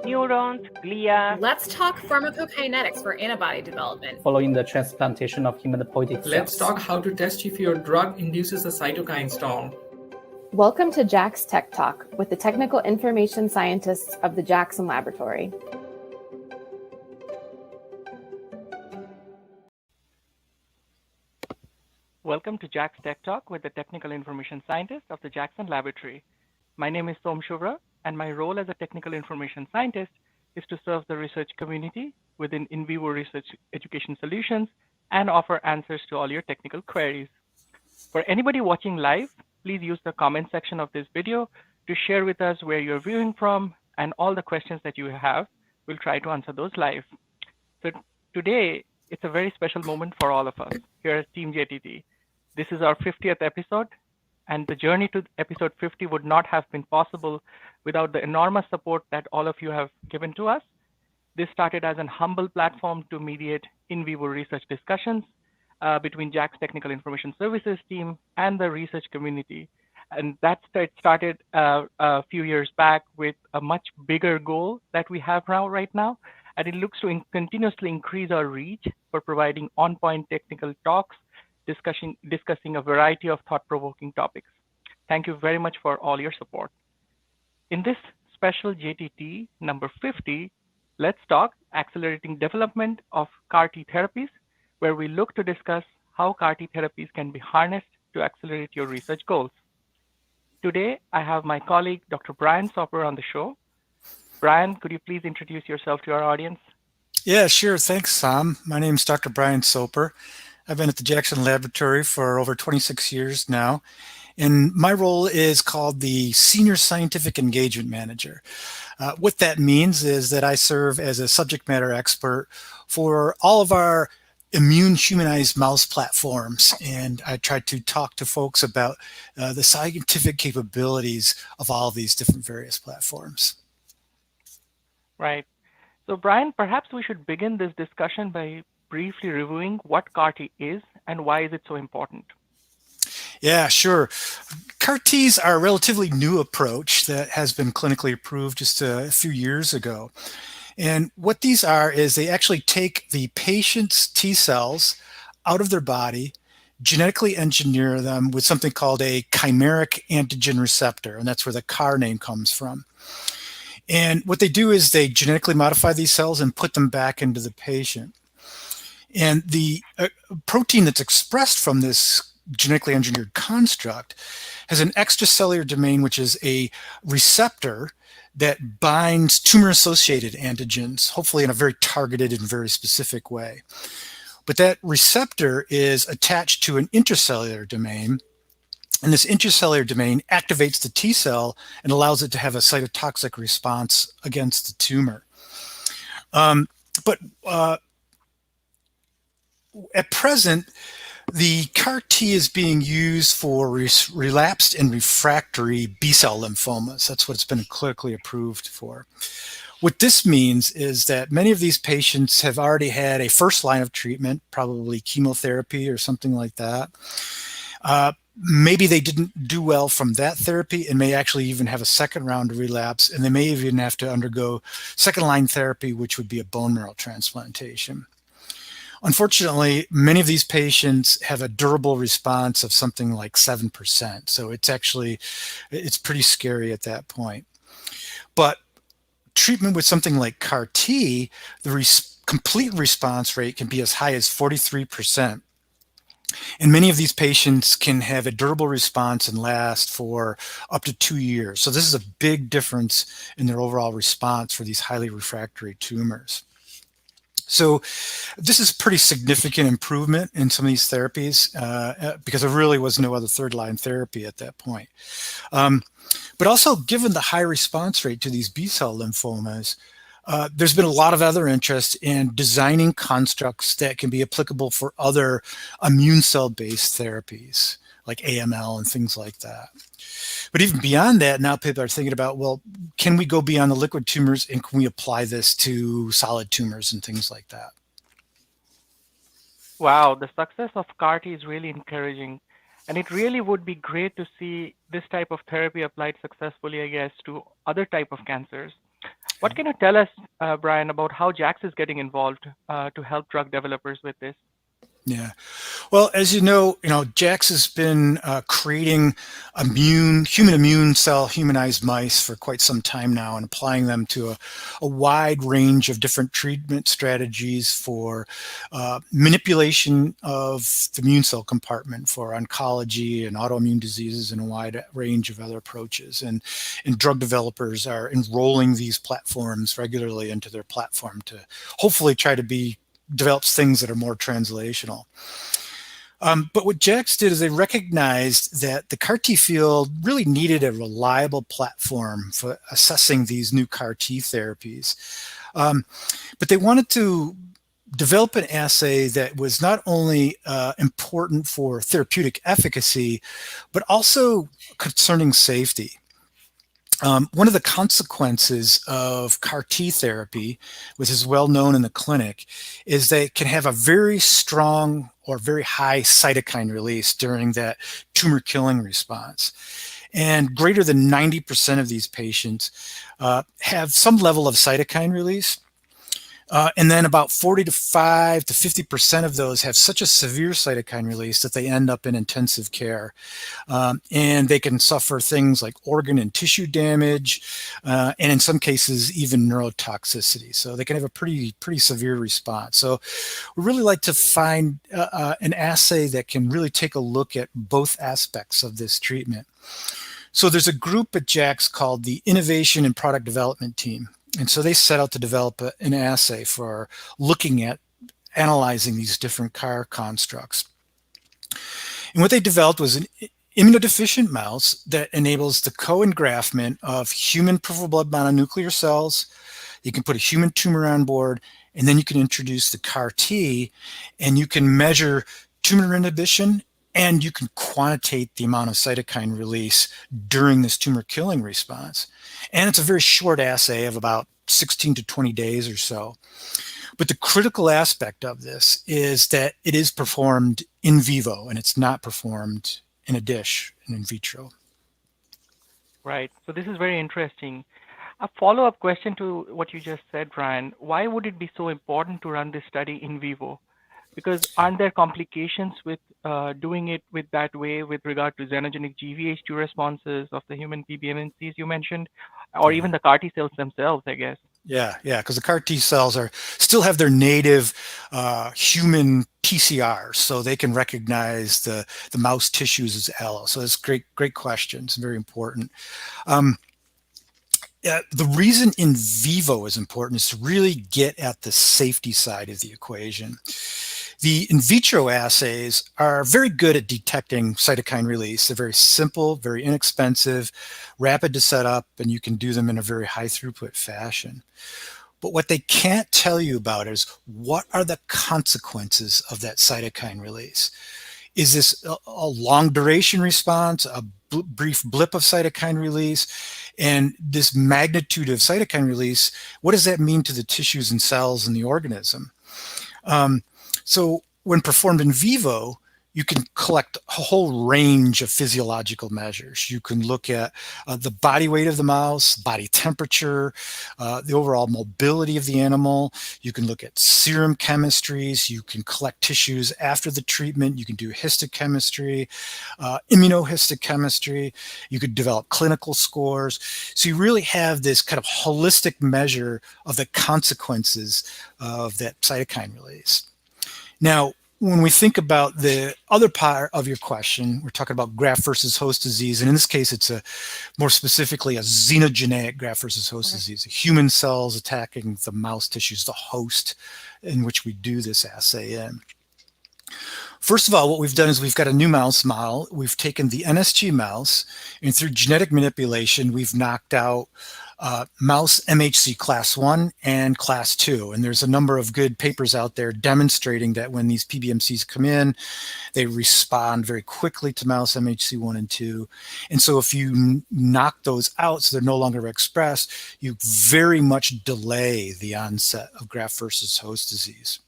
neurons, glia. Let's talk pharmacokinetics for antibody development. Following the transplantation of hematopoietic cells. Let's talk how to test if your drug induces a cytokine storm. Welcome to JAX Tech Talk with the technical information scientists of the Jackson Laboratory. Welcome to JAX Tech Talk with the technical information scientist of the Jackson Laboratory. My name is Som Shuvra, and my role as a technical information scientist is to serve the research community within in vivo research education solutions and offer answers to all your technical queries. For anybody watching live, please use the comment section of this video to share with us where you're viewing from and all the questions that you have. We'll try to answer those live. So today, it's a very special moment for all of us here at Team JTT. This is our 50th episode, and the journey to episode 50 would not have been possible without the enormous support that all of you have given to us. This started as an humble platform to mediate in vivo research discussions between JAX Technical Information Services team and the research community. And that started a few years back with a much bigger goal that we have right now. And it looks to continuously increase our reach for providing on-point technical talks, discussing a variety of thought-provoking topics. Thank you very much for all your support. In this special JTT number 50, let's talk accelerating development of CAR-T therapies, where we look to discuss how CAR-T therapies can be harnessed to accelerate your research goals. Today, I have my colleague, Dr. Brian Soper, on the show. Brian, could you please introduce yourself to our audience? Yeah, sure. Thanks, Sam. My name is Dr. Brian Soper. I've been at the Jackson Laboratory for over 26 years now, and my role is called the Senior Scientific Engagement Manager. What that means is that I serve as a subject matter expert for all of our immune humanized mouse platforms, and I try to talk to folks about the scientific capabilities of all of these different various platforms. Right. So Brian, perhaps we should begin this discussion by briefly reviewing what CAR-T is and why is it so important? Yeah, sure. CAR-Ts are a relatively new approach that has been clinically approved just a few years ago. And what these are is they actually take the patient's T cells out of their body, genetically engineer them with something called a chimeric antigen receptor, and that's where the CAR name comes from. And what they do is they genetically modify these cells and put them back into the patient. And the protein that's expressed from this genetically engineered construct has an extracellular domain, which is a receptor that binds tumor-associated antigens, hopefully in a very targeted and very specific way. But that receptor is attached to an intracellular domain, and this intracellular domain activates the T cell and allows it to have a cytotoxic response against the tumor. At present, the CAR-T is being used for relapsed and refractory B-cell lymphomas. That's what it's been clinically approved for. What this means is that many of these patients have already had a first line of treatment, probably chemotherapy or something like that. Maybe they didn't do well from that therapy and may actually even have a second round of relapse, and they may even have to undergo second line therapy, which would be a bone marrow transplantation. Unfortunately, many of these patients have a durable response of something like 7%. So it's pretty scary at that point. But treatment with something like CAR-T, the complete response rate can be as high as 43%. And many of these patients can have a durable response and last for up to 2 years. So this is a big difference in their overall response for these highly refractory tumors. So this is pretty significant improvement in some of these therapies because there really was no other third line therapy at that point. But also given the high response rate to these B-cell lymphomas, there's been a lot of other interest in designing constructs that can be applicable for other immune cell-based therapies like AML and things like that. But even beyond that, now people are thinking about, well, can we go beyond the liquid tumors and can we apply this to solid tumors and things like that? Wow, the success of CAR-T is really encouraging. And it really would be great to see this type of therapy applied successfully, I guess, to other type of cancers. What can you tell us, Brian, about how JAX is getting involved to help drug developers with this? Yeah. Well, as you know, JAX has been creating human immune cell humanized mice for quite some time now and applying them to a wide range of different treatment strategies for manipulation of the immune cell compartment for oncology and autoimmune diseases and a wide range of other approaches. And drug developers are enrolling these platforms regularly into their platform to hopefully try to develops things that are more translational. But what JAX did is they recognized that the CAR T field really needed a reliable platform for assessing these new CAR T therapies. But they wanted to develop an assay that was not only important for therapeutic efficacy, but also concerning safety. One of the consequences of CAR T therapy, which is well known in the clinic, is that it can have a very strong or very high cytokine release during that tumor killing response. And greater than 90% of these patients have some level of cytokine release. And then about 45 to 50% of those have such a severe cytokine release that they end up in intensive care. And they can suffer things like organ and tissue damage, and in some cases, even neurotoxicity. So they can have a pretty severe response. So we really like to find an assay that can really take a look at both aspects of this treatment. So there's a group at JAX called the Innovation and Product Development Team. And so they set out to develop an assay for looking at analyzing these different CAR constructs. And what they developed was an immunodeficient mouse that enables the co-engraftment of human peripheral blood mononuclear cells. You can put a human tumor on board, and then you can introduce the CAR T, and you can measure tumor inhibition, and you can quantitate the amount of cytokine release during this tumor killing response. And it's a very short assay of about 16 to 20 days or so. But the critical aspect of this is that it is performed in vivo and it's not performed in a dish and in vitro. Right. So this is very interesting. A follow-up question to what you just said, Brian. Why would it be so important to run this study in vivo? Because aren't there complications with doing it with that way with regard to xenogenic GvHD responses of the human PBMCs you mentioned, or even the CAR T cells themselves, I guess? Yeah, because the CAR T cells still have their native human TCRs, so they can recognize the mouse tissues as allo. So that's great questions, very important. The reason in vivo is important is to really get at the safety side of the equation. The in vitro assays are very good at detecting cytokine release. They're very simple, very inexpensive, rapid to set up, and you can do them in a very high throughput fashion. But what they can't tell you about is what are the consequences of that cytokine release? Is this a long duration response, a brief blip of cytokine release? And this magnitude of cytokine release, what does that mean to the tissues and cells in the organism? So when performed in vivo, you can collect a whole range of physiological measures. You can look at the body weight of the mouse, body temperature, the overall mobility of the animal. You can look at serum chemistries. You can collect tissues after the treatment. You can do histochemistry, immunohistochemistry. You could develop clinical scores. So you really have this kind of holistic measure of the consequences of that cytokine release. Now, when we think about the other part of your question, we're talking about graft versus host disease. And in this case, it's more specifically a xenogenic graft versus host disease, human cells attacking the mouse tissues, the host in which we do this assay in. First of all, what we've done is we've got a new mouse model. We've taken the NSG mouse, and through genetic manipulation, we've knocked out mouse MHC class 1 and class 2. And there's a number of good papers out there demonstrating that when these PBMCs come in, they respond very quickly to mouse MHC 1 and 2. And so if you knock those out so they're no longer expressed, you very much delay the onset of graft versus host disease.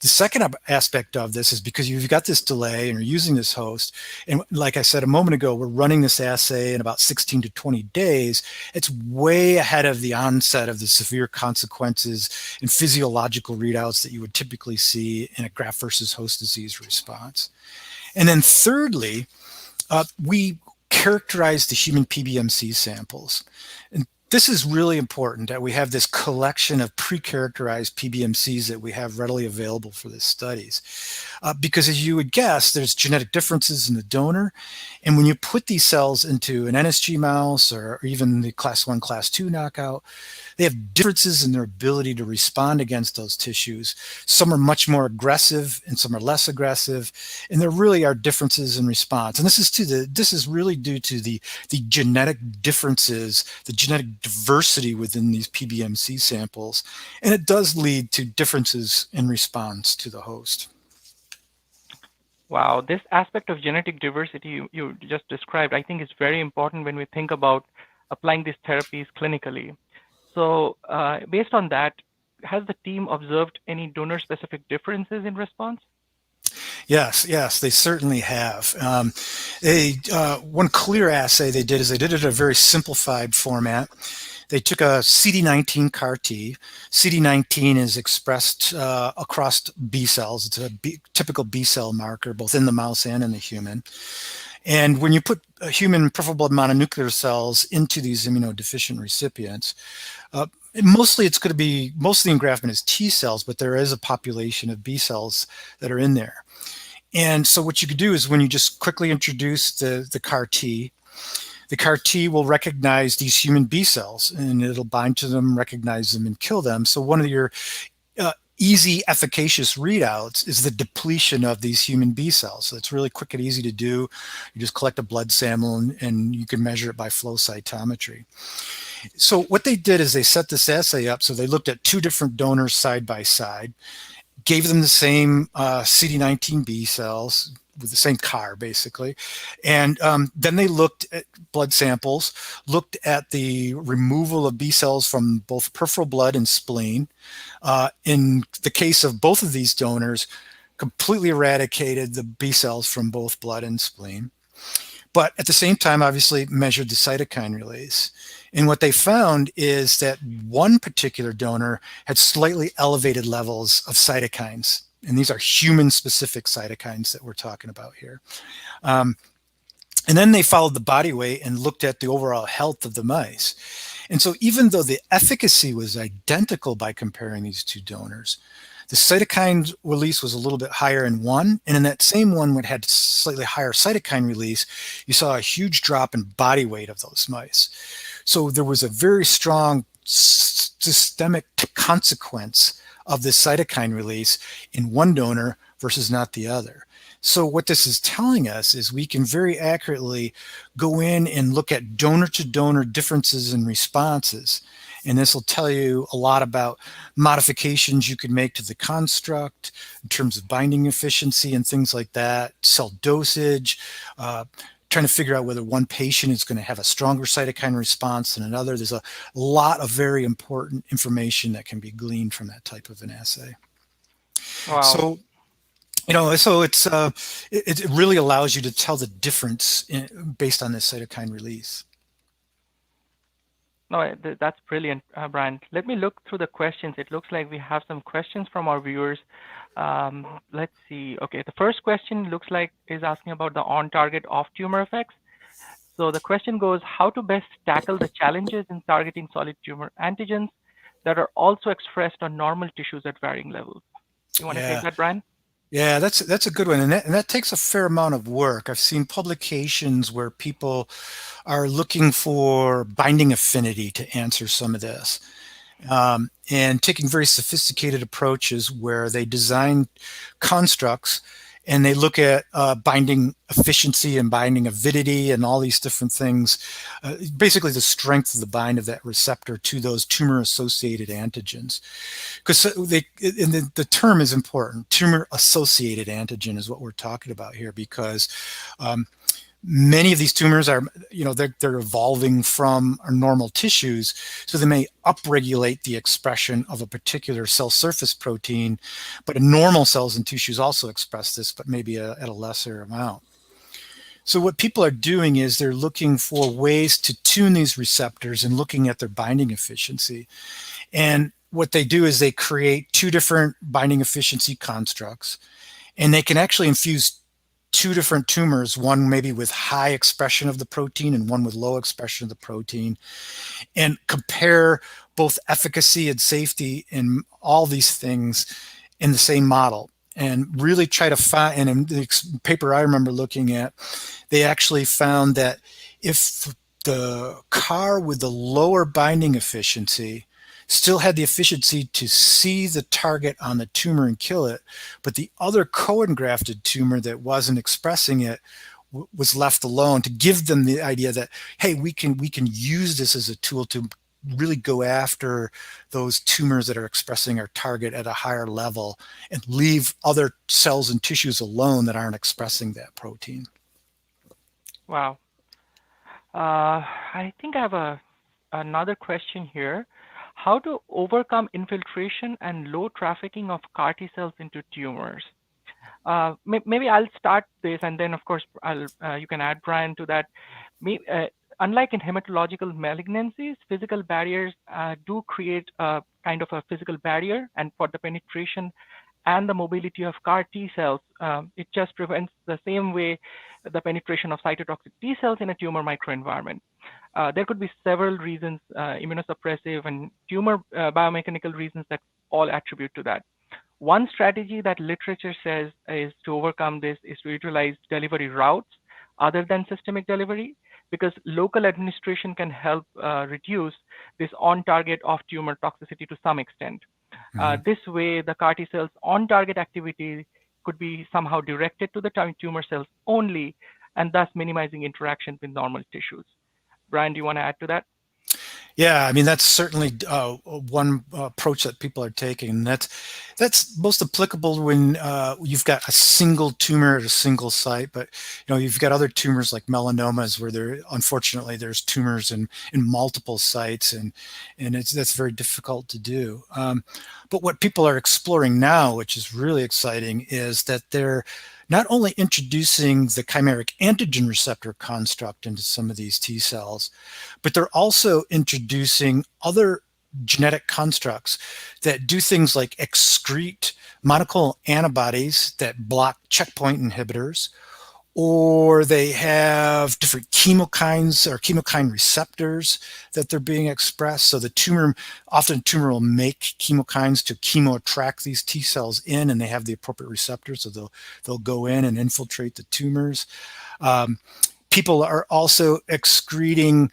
The second aspect of this is because you've got this delay and you're using this host, and like I said a moment ago, we're running this assay in about 16 to 20 days. It's way ahead of the onset of the severe consequences and physiological readouts that you would typically see in a graft versus host disease response. And then thirdly, we characterize the human PBMC samples. And this is really important that we have this collection of pre-characterized PBMCs that we have readily available for the studies. Because as you would guess, there's genetic differences in the donor. And when you put these cells into an NSG mouse or even the class 1, class 2 knockout, they have differences in their ability to respond against those tissues. Some are much more aggressive and some are less aggressive. And there really are differences in response. And this is really due to the genetic differences, the genetic diversity within these PBMC samples. And it does lead to differences in response to the host. Wow, this aspect of genetic diversity you just described, I think is very important when we think about applying these therapies clinically. So based on that, has the team observed any donor-specific differences in response? Yes, they certainly have. One clear assay they did it in a very simplified format. They took a CD19 CAR T. CD19 is expressed across B cells. It's a typical B cell marker, both in the mouse and in the human. And when you put human peripheral blood mononuclear cells into these immunodeficient recipients, mostly it's going to be, most of the engraftment is T cells, but there is a population of B cells that are in there. And so what you could do is when you just quickly introduce the CAR T will recognize these human B cells and it'll bind to them, recognize them, and kill them. So one of your easy, efficacious readouts is the depletion of these human B cells. So it's really quick and easy to do. You just collect a blood sample and you can measure it by flow cytometry. So what they did is they set this assay up. So they looked at two different donors side by side, gave them the same CD19 B cells with the same CAR basically. And then they looked at blood samples, looked at the removal of B cells from both peripheral blood and spleen. In the case of both of these donors, completely eradicated the B cells from both blood and spleen. But at the same time, obviously measured the cytokine release. And what they found is that one particular donor had slightly elevated levels of cytokines. And these are human-specific cytokines that we're talking about here. And then they followed the body weight and looked at the overall health of the mice. And so even though the efficacy was identical by comparing these two donors, the cytokine release was a little bit higher in one, and in that same one that had slightly higher cytokine release, you saw a huge drop in body weight of those mice. So there was a very strong systemic consequence of the cytokine release in one donor versus not the other. So what this is telling us is we can very accurately go in and look at donor-to-donor differences in responses. And this will tell you a lot about modifications you could make to the construct in terms of binding efficiency and things like that, cell dosage, trying to figure out whether one patient is going to have a stronger cytokine response than another. There's a lot of very important information that can be gleaned from that type of an assay. Wow. So, so it really allows you to tell the difference based on this cytokine release. No, that's brilliant, Brian. Let me look through the questions. It looks like we have some questions from our viewers. Let's see. Okay, the first question looks like is asking about the on-target off-tumor effects. So the question goes, how to best tackle the challenges in targeting solid tumor antigens that are also expressed on normal tissues at varying levels? You want to take that, Brian? Yeah, that's a good one, and that takes a fair amount of work. I've seen publications where people are looking for binding affinity to answer some of this, and taking very sophisticated approaches where they design constructs and they look at binding efficiency and binding avidity and all these different things, basically the strength of the bind of that receptor to those tumor-associated antigens. Because the term is important. Tumor-associated antigen is what we're talking about here, because Many of these tumors are, they're evolving from our normal tissues, so they may upregulate the expression of a particular cell surface protein, but normal cells and tissues also express this, but maybe at a lesser amount. So what people are doing is they're looking for ways to tune these receptors and looking at their binding efficiency. And what they do is they create two different binding efficiency constructs, and they can actually infuse two different tumors, one maybe with high expression of the protein and one with low expression of the protein, and compare both efficacy and safety in all these things in the same model, and really try to find. And in the paper I remember looking at, they actually found that if the CAR with the lower binding efficiency still had the efficiency to see the target on the tumor and kill it, but the other co-engrafted tumor that wasn't expressing it was left alone, to give them the idea that, hey, we can use this as a tool to really go after those tumors that are expressing our target at a higher level and leave other cells and tissues alone that aren't expressing that protein. Wow. I think I have another question here. How to overcome infiltration and low trafficking of CAR T cells into tumors? Maybe I'll start this, and then of course you can add, Brian, to that. Unlike in hematological malignancies, physical barriers do create a kind of a physical barrier, and for the penetration and the mobility of CAR T cells, it just prevents the same way the penetration of cytotoxic T cells in a tumor microenvironment. There could be several reasons, immunosuppressive and tumor biomechanical reasons that all attribute to that. One strategy that literature says is to overcome this is to utilize delivery routes other than systemic delivery, because local administration can help reduce this on-target off-tumor toxicity to some extent. This way, the CAR T cells on-target activity could be somehow directed to the tumor cells only, and thus minimizing interaction with normal tissues. Brian, do you want to add to that? Yeah, I mean, that's certainly one approach that people are taking. That's most applicable when you've got a single tumor at a single site, but you've got other tumors like melanomas where unfortunately there's tumors in multiple sites, and that's very difficult to do. But what people are exploring now, which is really exciting, is that they're not only introducing the chimeric antigen receptor construct into some of these T cells, but they're also introducing other genetic constructs that do things like excrete monoclonal antibodies that block checkpoint inhibitors, or they have different chemokines or chemokine receptors that they're being expressed. So the tumor will make chemokines to chemo attract these T cells in, and they have the appropriate receptors, so they'll go in and infiltrate the tumors. People are also excreting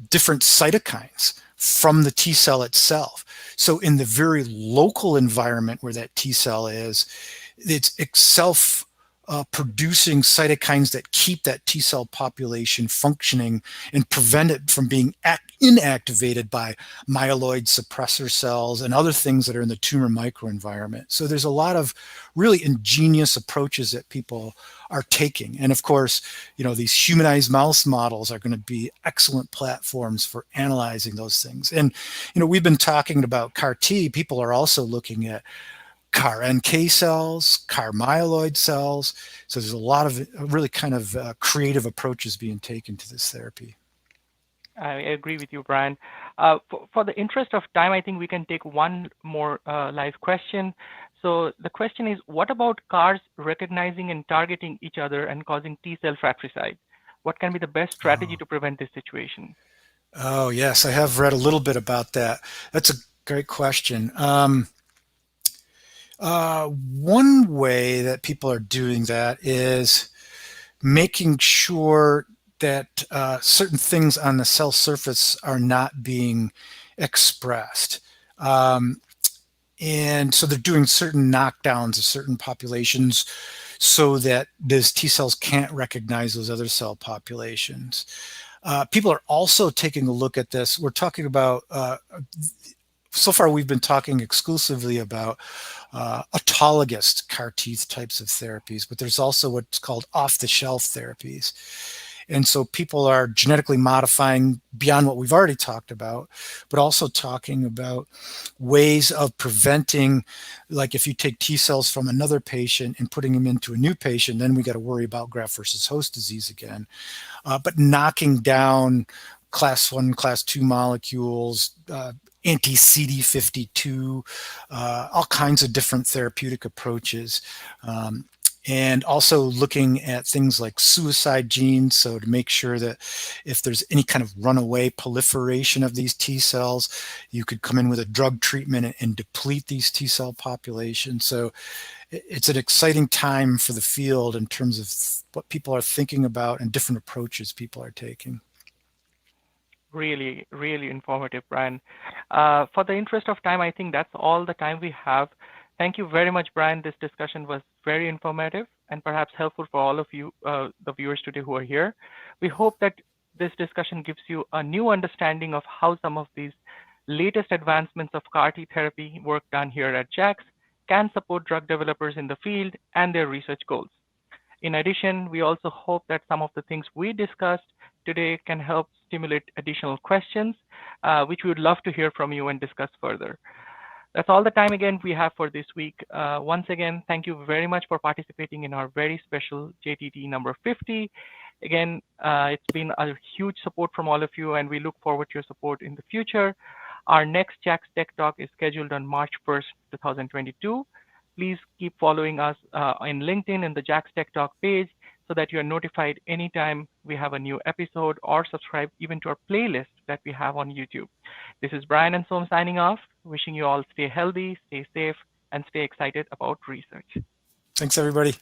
different cytokines from the T cell itself. So in the very local environment where that T cell is, it's itself producing cytokines that keep that T cell population functioning and prevent it from being inactivated by myeloid suppressor cells and other things that are in the tumor microenvironment. So there's a lot of really ingenious approaches that people are taking. And of course, these humanized mouse models are going to be excellent platforms for analyzing those things. And, we've been talking about CAR T. People are also looking at CAR NK cells, CAR myeloid cells. So there's a lot of really kind of creative approaches being taken to this therapy. I agree with you, Brian. For the interest of time, I think we can take one more live question. So the question is, what about CARs recognizing and targeting each other and causing T cell fratricide? What can be the best strategy to prevent this situation? Oh, yes, I have read a little bit about that. That's a great question. One way that people are doing that is making sure that certain things on the cell surface are not being expressed. And so they're doing certain knockdowns of certain populations so that those T cells can't recognize those other cell populations. People are also taking a look at this. We're talking about so far we've been talking exclusively about autologous CAR T types of therapies, but there's also what's called off-the-shelf therapies. And so people are genetically modifying beyond what we've already talked about, but also talking about ways of preventing, like if you take T cells from another patient and putting them into a new patient, then we got to worry about graft versus host disease again. But knocking down class 1, class 2 molecules, anti-CD52, all kinds of different therapeutic approaches. And also looking at things like suicide genes, so to make sure that if there's any kind of runaway proliferation of these T cells, you could come in with a drug treatment and deplete these T cell populations. So it's an exciting time for the field in terms of what people are thinking about and different approaches people are taking. Really, really informative, Brian. For the interest of time, I think that's all the time we have. Thank you very much, Brian. This discussion was very informative and perhaps helpful for all of you, the viewers today who are here. We hope that this discussion gives you a new understanding of how some of these latest advancements of CAR T therapy work done here at JAX can support drug developers in the field and their research goals. In addition, we also hope that some of the things we discussed today can help stimulate additional questions, which we would love to hear from you and discuss further. That's all the time again we have for this week. Once again, thank you very much for participating in our very special JTT number 50. Again, it's been a huge support from all of you, and we look forward to your support in the future. Our next JAX Tech Talk is scheduled on March 1st, 2022. Please keep following us in LinkedIn in the JAX Tech Talk page so that you're notified anytime we have a new episode, or subscribe even to our playlist that we have on YouTube. This is Brian and Som signing off, wishing you all stay healthy, stay safe, and stay excited about research. Thanks, everybody.